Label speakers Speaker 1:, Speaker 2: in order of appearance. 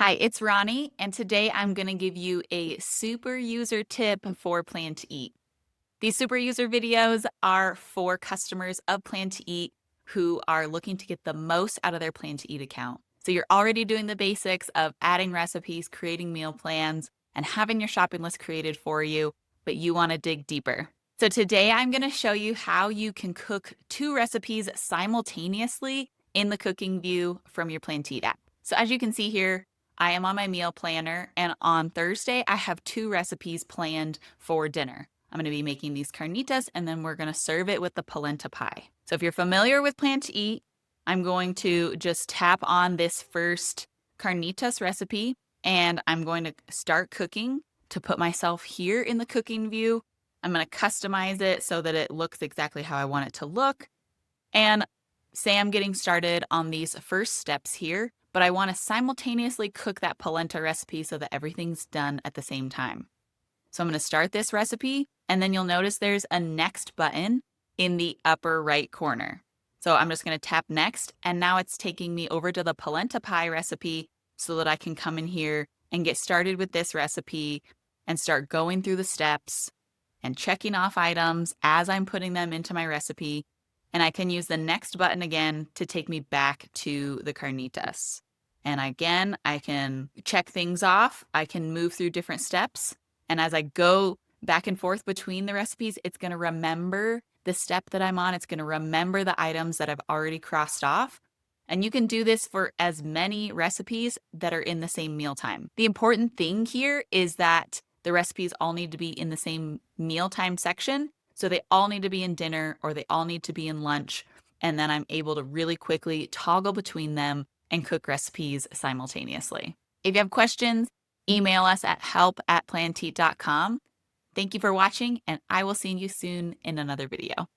Speaker 1: Hi, it's Ronnie, and today I'm going to give you a super user tip for Plan to Eat. These super user videos are for customers of Plan to Eat who are looking to get the most out of their Plan to Eat account. So you're already doing the basics of adding recipes, creating meal plans, and having your shopping list created for you, but you want to dig deeper. So today I'm going to show you how you can cook 2 recipes simultaneously in the cooking view from your Plan to Eat app. So as you can see here, I am on my meal planner, and on Thursday, I have 2 recipes planned for dinner. I'm going to be making these carnitas, and then we're going to serve it with the polenta pie. So if you're familiar with Plan to Eat, I'm going to just tap on this first carnitas recipe, and I'm going to start cooking to put myself here in the cooking view. I'm going to customize it so that it looks exactly how I want it to look. And say I'm getting started on these first steps here, but I want to simultaneously cook that polenta recipe so that everything's done at the same time. So I'm going to start this recipe, and then you'll notice there's a next button in the upper right corner. So I'm just going to tap next, and now it's taking me over to the polenta pie recipe so that I can come in here and get started with this recipe and start going through the steps and checking off items as I'm putting them into my recipe. And I can use the next button again to take me back to the carnitas. And again, I can check things off. I can move through different steps. And as I go back and forth between the recipes, it's going to remember the step that I'm on. It's going to remember the items that I've already crossed off. And you can do this for as many recipes that are in the same mealtime. The important thing here is that the recipes all need to be in the same mealtime section. So they all need to be in dinner or they all need to be in lunch. And then I'm able to really quickly toggle between them and cook recipes simultaneously. If you have questions, email us at help@planteat.com. Thank you for watching, and I will see you soon in another video.